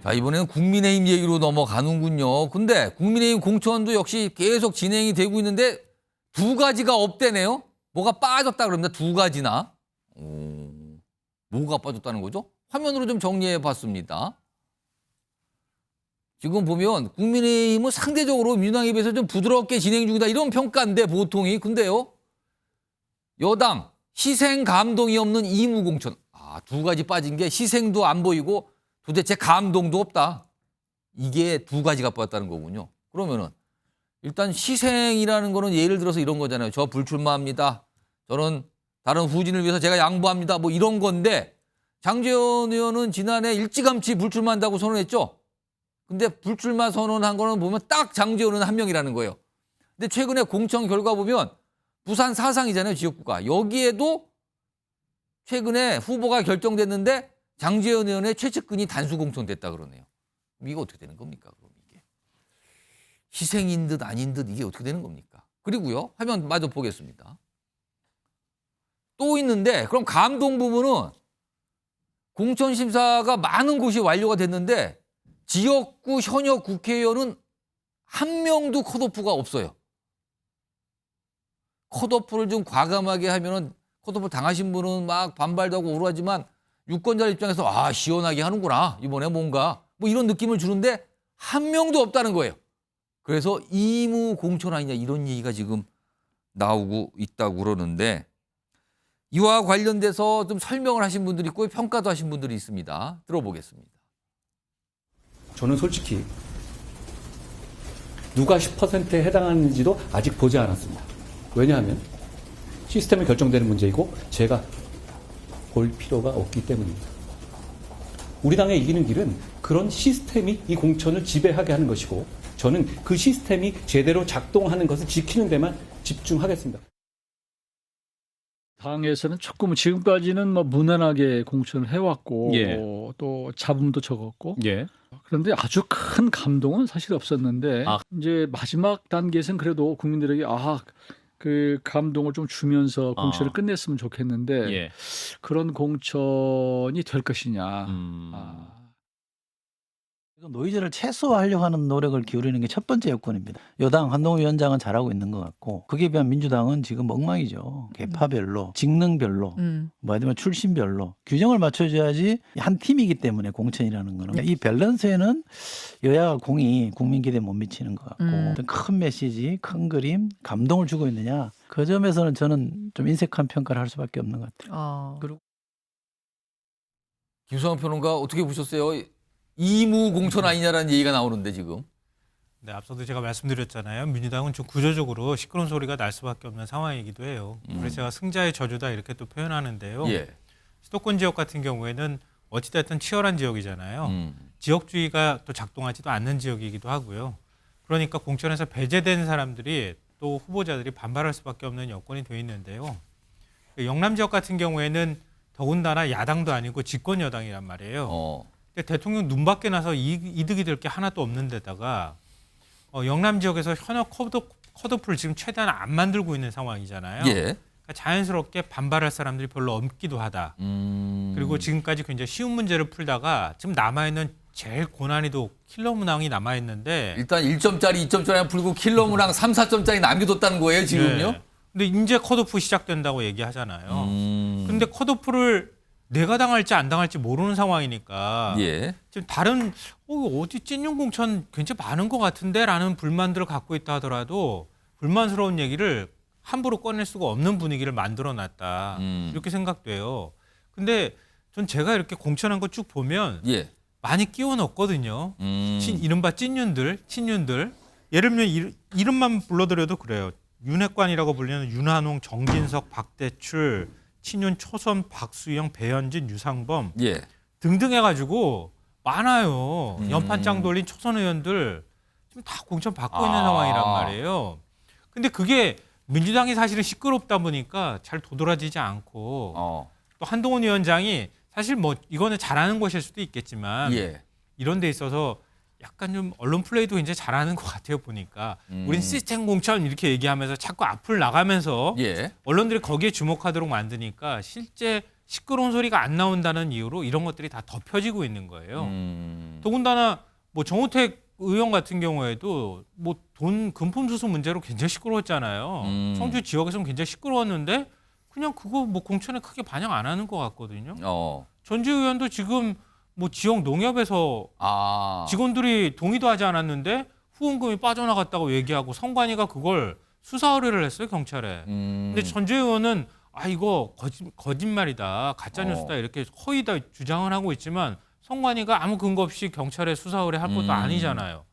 자, 이번에는 국민의힘 얘기로 넘어가는군요. 근데 국민의힘 공천도 역시 계속 진행이 되고 있는데 두 가지가 없대네요. 뭐가 빠졌다 그럽니다. 두 가지나. 뭐가 빠졌다는 거죠? 화면으로 좀 정리해 봤습니다. 지금 보면 국민의힘은 상대적으로 민주당에 비해서 좀 부드럽게 진행 중이다 이런 평가인데 보통이. 근데요. 여당 희생 감동이 없는 이무 공천. 두 가지 빠진 게 희생도 안 보이고 도대체 감동도 없다. 이게 두 가지가 빠졌다는 거군요. 그러면은 일단 희생이라는 거는 예를 들어서 이런 거잖아요. 저 불출마합니다. 저는 다른 후진을 위해서 제가 양보합니다. 뭐 이런 건데 장제원 의원은 지난해 일찌감치 불출마한다고 선언했죠. 근데 불출마 선언한 거는 보면 딱 장제원 의원 한 명이라는 거예요. 근데 최근에 공천 결과 보면 부산 사상이잖아요. 지역구가. 여기에도 최근에 후보가 결정됐는데 장제원 의원의 최측근이 단수 공천됐다 그러네요. 이거 어떻게 되는 겁니까? 그럼 이게 희생인 듯 아닌 듯 이게 어떻게 되는 겁니까? 그리고요. 화면 마저 보겠습니다. 또 있는데 그럼 감동 부분은 공천 심사가 많은 곳이 완료가 됐는데 지역구 현역 국회의원은 한 명도 컷오프가 없어요. 컷오프를 좀 과감하게 하면은 컷오프 당하신 분은 막 반발도 하고 우울하지만 유권자 입장에서 시원하게 하는구나. 이번에 뭔가 뭐 이런 느낌을 주는데 한 명도 없다는 거예요. 그래서 이무 공천 아니냐 이런 얘기가 지금 나오고 있다고 그러는데 이와 관련돼서 좀 설명을 하신 분들이 있고 평가도 하신 분들이 있습니다. 들어보겠습니다. 저는 솔직히 누가 10%에 해당하는지도 아직 보지 않았습니다. 왜냐하면 시스템이 결정되는 문제이고 제가 볼 필요가 없기 때문입니다. 우리 당의 이기는 길은 그런 시스템이 이 공천을 지배하게 하는 것이고 저는 그 시스템이 제대로 작동하는 것을 지키는 데만 집중하겠습니다. 당에서는 조금 지금까지는 뭐 무난하게 공천을 해왔고 또 잡음도 적었고 그런데 아주 큰 감동은 사실 없었는데 이제 마지막 단계에서는 그래도 국민들에게 그 감동을 좀 주면서 공천을 끝냈으면 좋겠는데 그런 공천이 될 것이냐. 노이즈를 최소화하려고 하는 노력을 기울이는 게 첫 번째 여건입니다. 여당 한동훈 위원장은 잘하고 있는 것 같고 그에 비한 민주당은 지금 엉망이죠. 계파별로, 직능별로, 뭐 아니면 출신별로 규정을 맞춰줘야지 한 팀이기 때문에 공천이라는 거는 이 밸런스에는 여야가 공이 국민 기대에 못 미치는 것 같고 어떤 큰 메시지, 큰 그림, 감동을 주고 있느냐 그 점에서는 저는 좀 인색한 평가를 할 수밖에 없는 것 같아요. 그리고 김수환 평론가 어떻게 보셨어요? 이무 공천 아니냐라는 얘기가 나오는데 지금. 네, 앞서도 제가 말씀드렸잖아요. 민주당은 좀 구조적으로 시끄러운 소리가 날 수밖에 없는 상황이기도 해요. 그래서 제가 승자의 저주다 이렇게 또 표현하는데요. 수도권 지역 같은 경우에는 어찌됐든 치열한 지역이잖아요. 지역주의가 또 작동하지도 않는 지역이기도 하고요. 그러니까 공천에서 배제된 사람들이 또 후보자들이 반발할 수밖에 없는 여건이 되어 있는데요. 영남 지역 같은 경우에는 더군다나 야당도 아니고 집권 여당이란 말이에요. 근데 대통령 눈밖에 나서 이득이 될 게 하나도 없는 데다가 영남 지역에서 현역 컷오프를 지금 최대한 안 만들고 있는 상황이잖아요. 그러니까 자연스럽게 반발할 사람들이 별로 없기도 하다. 그리고 지금까지 굉장히 쉬운 문제를 풀다가 지금 남아있는 제일 고난이도 킬러 문항이 남아있는데 일단 1점짜리, 2점짜리 풀고 킬러 문항 3, 4점짜리 남겨뒀다는 거예요 지금요? 네. 근데 이제 컷오프 시작된다고 얘기하잖아요. 근데 컷오프를 내가 당할지 안 당할지 모르는 상황이니까 지금 다른 어디 찐윤 공천 굉장히 많은 것 같은데 라는 불만들을 갖고 있다 하더라도 불만스러운 얘기를 함부로 꺼낼 수가 없는 분위기를 만들어놨다. 이렇게 생각돼요. 근데 전 제가 이렇게 공천한 거 쭉 보면 많이 끼워 넣었거든요. 이른바 찐윤들, 친윤들. 예를 들면 이름만 불러드려도 그래요. 윤핵관이라고 불리는 윤한홍, 정진석, 박대출, 친윤 초선, 박수영, 배현진, 유상범 등등 해가지고 많아요. 연판장 돌린 초선 의원들 지금 다 공천 받고 있는 상황이란 말이에요. 근데 그게 민주당이 사실은 시끄럽다 보니까 잘 도드라지지 않고 또 한동훈 위원장이 사실 뭐 이거는 잘하는 것일 수도 있겠지만 이런 데 있어서 약간 좀 언론 플레이도 굉장히 잘하는 것 같아요 보니까. 우린 시스템 공천 이렇게 얘기하면서 자꾸 앞을 나가면서 언론들이 거기에 주목하도록 만드니까 실제 시끄러운 소리가 안 나온다는 이유로 이런 것들이 다 덮여지고 있는 거예요. 더군다나 뭐 정우택 의원 같은 경우에도 뭐 돈 금품 수수 문제로 굉장히 시끄러웠잖아요. 청주 지역에서는 굉장히 시끄러웠는데 그냥 그거 뭐 공천에 크게 반영 안 하는 것 같거든요. 전주 의원도 지금 뭐 지역 농협에서 직원들이 동의도 하지 않았는데 후원금이 빠져나갔다고 얘기하고 선관위가 그걸 수사 의뢰를 했어요, 경찰에. 근데 전주 의원은 이거 거짓말이다, 가짜 뉴스다 이렇게 허위 다 주장을 하고 있지만 선관위가 아무 근거 없이 경찰에 수사 의뢰할 것도 아니잖아요.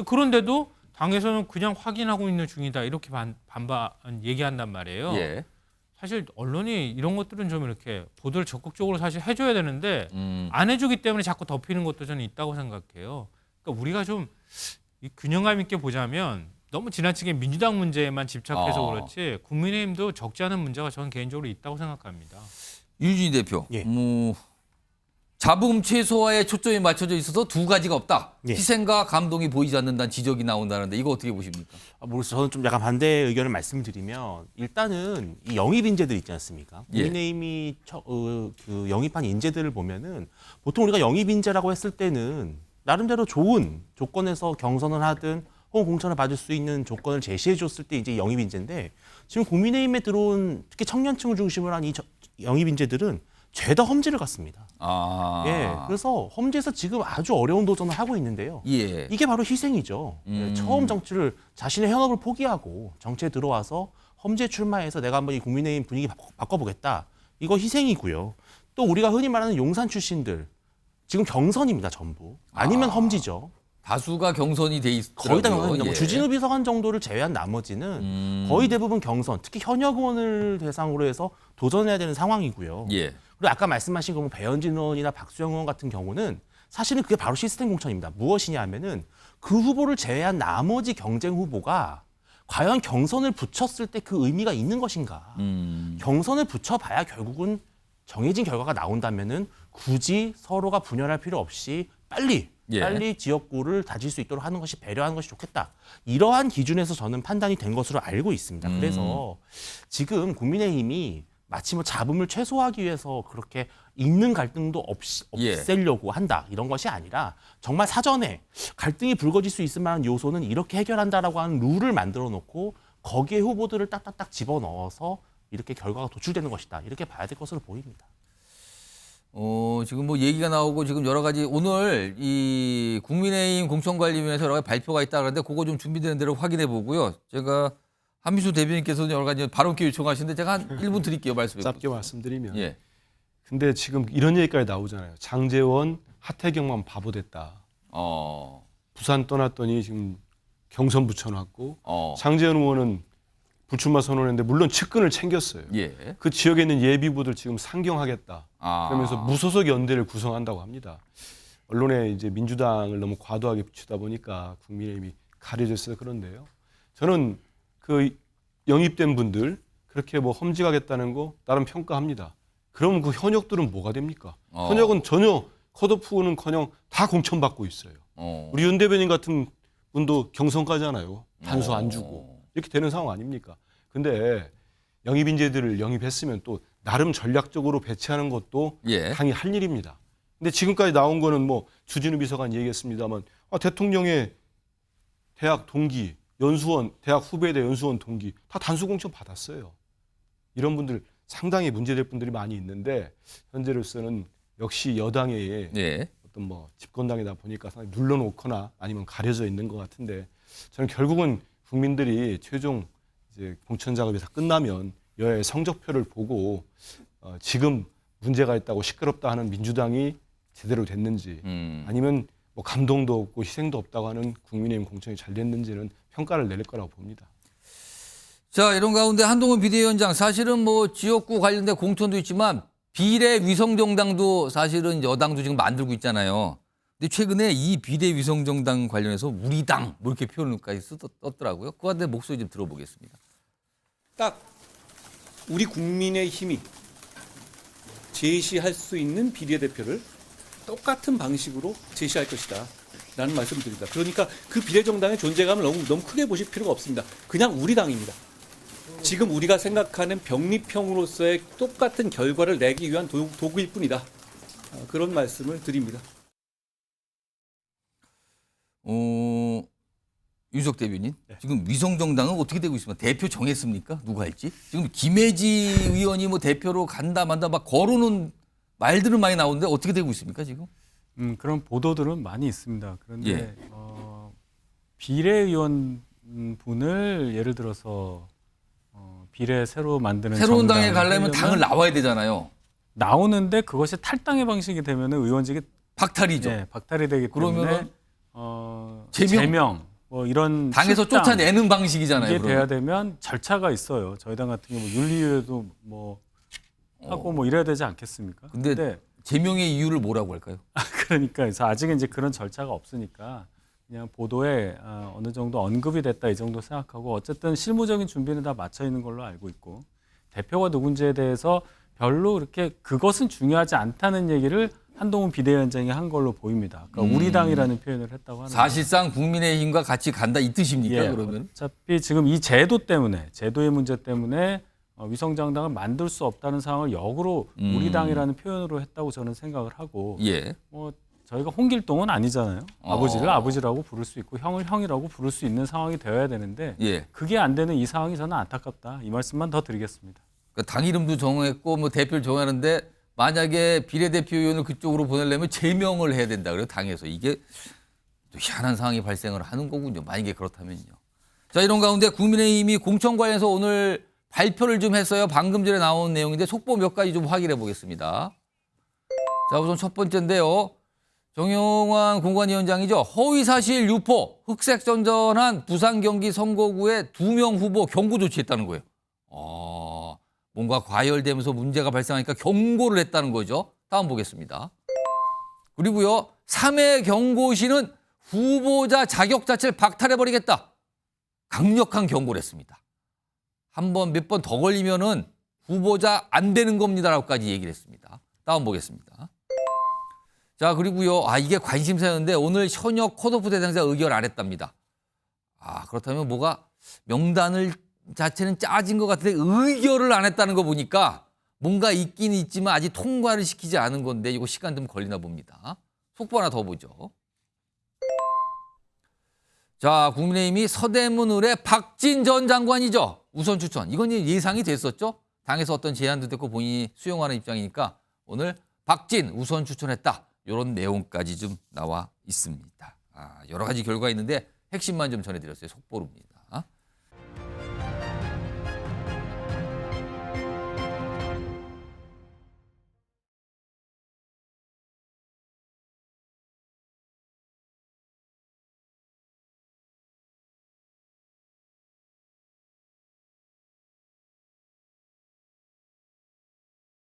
그런데도 당에서는 그냥 확인하고 있는 중이다 이렇게 반반 얘기한단 말이에요. 예. 사실 언론이 이런 것들은 좀 이렇게 보도를 적극적으로 사실 해줘야 되는데 안 해주기 때문에 자꾸 덮이는 것도 저는 있다고 생각해요. 그러니까 우리가 좀 이 균형감 있게 보자면 너무 지나치게 민주당 문제에만 집착해서 그렇지 국민의힘도 적지 않은 문제가 저는 개인적으로 있다고 생각합니다. 유진희 대표, 예. 잡음 최소화에 초점이 맞춰져 있어서 두 가지가 없다. 예. 희생과 감동이 보이지 않는다는 지적이 나온다는데 이거 어떻게 보십니까? 모르겠어요. 저는 좀 약간 반대 의견을 말씀드리면 일단은 이 영입 인재들 있지 않습니까? 예. 국민의힘이 그 영입한 인재들을 보면은 보통 우리가 영입 인재라고 했을 때는 나름대로 좋은 조건에서 경선을 하든 혹은 공천을 받을 수 있는 조건을 제시해 줬을 때 이제 영입 인재인데 지금 국민의힘에 들어온 특히 청년층을 중심으로 한 이 영입 인재들은 죄다 험지를 갔습니다. 예, 그래서 험지에서 지금 아주 어려운 도전을 하고 있는데요. 예. 이게 바로 희생이죠. 처음 정치를 자신의 현업을 포기하고 정치에 들어와서 험지에 출마해서 내가 한번 이 국민의힘 분위기 바꿔보겠다. 이거 희생이고요. 또 우리가 흔히 말하는 용산 출신들 지금 경선입니다, 전부. 아니면 험지죠. 다수가 경선이 돼 있더라고요. 거의 다 경선입니다. 예. 뭐 주진우 비서관 정도를 제외한 나머지는 거의 대부분 경선, 특히 현역 의원을 대상으로 해서 도전해야 되는 상황이고요. 예. 그리고 아까 말씀하신 뭐 배현진 의원이나 박수영 의원 같은 경우는 사실은 그게 바로 시스템 공천입니다. 무엇이냐 하면은 그 후보를 제외한 나머지 경쟁 후보가 과연 경선을 붙였을 때 그 의미가 있는 것인가. 경선을 붙여봐야 결국은 정해진 결과가 나온다면은 굳이 서로가 분열할 필요 없이 빨리 지역구를 다질 수 있도록 하는 것이 배려하는 것이 좋겠다. 이러한 기준에서 저는 판단이 된 것으로 알고 있습니다. 그래서 지금 국민의힘이 마치 뭐 잡음을 최소화하기 위해서 그렇게 있는 갈등도 없애려고 한다. 이런 것이 아니라 정말 사전에 갈등이 불거질 수 있을 만한 요소는 이렇게 해결한다라고 하는 룰을 만들어 놓고 거기에 후보들을 딱딱딱 집어넣어서 이렇게 결과가 도출되는 것이다. 이렇게 봐야 될 것으로 보입니다. 지금 뭐 얘기가 나오고 지금 여러 가지 오늘 이 국민의힘 공천관리위원회에서 여러 가지 발표가 있다 그러는데 그거 좀 준비되는 대로 확인해 보고요. 제가 한미수 대변인께서는 여러 가지 발언기 요청하시는데 제가 한 1분 드릴게요. 말씀해 짧게 말씀드리면. 예. 근데 지금 이런 얘기까지 나오잖아요. 장제원, 하태경만 바보 됐다. 부산 떠났더니 지금 경선 붙여놨고 장제원 의원은 불출마 선언했는데 물론 측근을 챙겼어요. 예. 그 지역에 있는 예비부들 지금 상경하겠다. 그러면서 무소속 연대를 구성한다고 합니다. 언론에 이제 민주당을 너무 과도하게 비추다 보니까 국민의힘이 가려져 있어서 그런데요. 저는 그 영입된 분들 그렇게 뭐 험지가겠다는 거 나름 평가합니다. 그러면 그 현역들은 뭐가 됩니까? 현역은 전혀 컷오프는커녕 다 공천받고 있어요. 우리 윤 대변인 같은 분도 경선까지 하나요? 단수 안 주고. 이렇게 되는 상황 아닙니까? 근데 영입 인재들을 영입했으면 또 나름 전략적으로 배치하는 것도 당연히 할 일입니다. 근데 지금까지 나온 거는 뭐 주진우 비서관 얘기했습니다만 대통령의 대학 동기, 연수원, 대학 후배대 연수원 동기 다 단수 공천 받았어요. 이런 분들 상당히 문제될 분들이 많이 있는데 현재로서는 역시 여당의 어떤 뭐 집권당이다 보니까 상당히 눌러놓거나 아니면 가려져 있는 것 같은데 저는 결국은 국민들이 최종 이제 공천 작업이 다 끝나면 여야의 성적표를 보고 지금 문제가 있다고 시끄럽다 하는 민주당이 제대로 됐는지 아니면 뭐 감동도 없고 희생도 없다고 하는 국민의힘 공천이 잘 됐는지는 평가를 내릴 거라고 봅니다. 자, 이런 가운데 한동훈 비대위원장 사실은 뭐 지역구 관련된 공천도 있지만 비례 위성정당도 사실은 여당도 지금 만들고 있잖아요. 근데 최근에 이 비례 위성정당 관련해서 우리 당 뭐 이렇게 표현을까지 썼더라고요. 그와 대한 목소리 좀 들어보겠습니다. 딱 우리 국민의힘이 제시할 수 있는 비례대표를 똑같은 방식으로 제시할 것이다 라는 말씀을 드립니다. 그러니까 그 비례정당의 존재감을 너무 크게 보실 필요가 없습니다. 그냥 우리 당입니다. 지금 우리가 생각하는 병립형으로서의 똑같은 결과를 내기 위한 도구일 뿐이다. 그런 말씀을 드립니다. 유석 대변인, 지금 위성정당은 어떻게 되고 있습니까? 대표 정했습니까? 누가 할지? 지금 김혜지 의원이 뭐 대표로 간다 만다 막 거론은 말들은 많이 나오는데 어떻게 되고 있습니까 지금? 그런 보도들은 많이 있습니다. 그런데 예. 비례의원 분을 예를 들어서 비례 새로 만드는 새로운 당에 정당을 가려면 당을 나와야 되잖아요. 나오는데 그것이 탈당의 방식이 되면 의원직이 박탈이죠. 네, 박탈이 되기 때문에 그러면은 제명 뭐 이런 당에서 출당, 쫓아내는 방식이잖아요. 이게 그러면. 돼야 되면 절차가 있어요. 저희 당 같은 경우 윤리위에도 뭐 하고 뭐 이래야 되지 않겠습니까? 근데 제명의 이유를 뭐라고 할까요? 그러니까 그래서 아직은 이제 그런 절차가 없으니까 그냥 보도에 어느 정도 언급이 됐다 이 정도 생각하고 어쨌든 실무적인 준비는 다 마쳐 있는 걸로 알고 있고 대표가 누군지에 대해서 별로 그렇게 그것은 중요하지 않다는 얘기를 한동훈 비대위원장이 한 걸로 보입니다. 그러니까 우리 당이라는 표현을 했다고 하는 사실상 국민의힘과 같이 간다 이 뜻입니까? 예, 그러면 어차피 지금 이 제도의 문제 때문에 위성정당을 만들 수 없다는 상황을 역으로 우리 당이라는 표현으로 했다고 저는 생각을 하고 예. 뭐 저희가 홍길동은 아니잖아요. 아버지를 아버지라고 부를 수 있고 형을 형이라고 부를 수 있는 상황이 되어야 되는데 예. 그게 안 되는 이 상황이 저는 안타깝다. 이 말씀만 더 드리겠습니다. 그러니까 당 이름도 정했고 뭐 대표를 정하는데 만약에 비례대표 의원을 그쪽으로 보내려면 제명을 해야 된다 그래요 당에서. 이게 또 희한한 상황이 발생을 하는 거군요. 만약에 그렇다면요. 자, 이런 가운데 국민의힘이 공천 관련해서 오늘 발표를 좀 했어요. 방금 전에 나온 내용인데 속보 몇 가지 좀 확인해 보겠습니다. 자, 우선 첫 번째인데요. 정영환 공관위원장이죠. 허위사실 유포, 흑색전전한 부산 경기 선거구에 2명 후보 경고 조치했다는 거예요. 뭔가 과열되면서 문제가 발생하니까 경고를 했다는 거죠. 다음 보겠습니다. 그리고요. 3회 경고시는 후보자 자격 자체를 박탈해버리겠다. 강력한 경고를 했습니다. 몇 번 더 걸리면은 후보자 안 되는 겁니다라고까지 얘기를 했습니다. 다음 보겠습니다. 자, 그리고요. 이게 관심사였는데 오늘 현역 컷오프 대상자 의결 안 했답니다. 그렇다면 뭐가 명단을 자체는 짜진 것 같은데 의결을 안 했다는 거 보니까 뭔가 있긴 있지만 아직 통과를 시키지 않은 건데 이거 시간 좀 걸리나 봅니다. 속보 하나 더 보죠. 자, 국민의힘이 서대문 의뢰 박진 전 장관이죠. 우선 추천. 이건 예상이 됐었죠. 당에서 어떤 제안도 됐고 본인이 수용하는 입장이니까 오늘 박진 우선 추천했다. 이런 내용까지 좀 나와 있습니다. 여러 가지 결과가 있는데 핵심만 좀 전해드렸어요. 속보로입니다.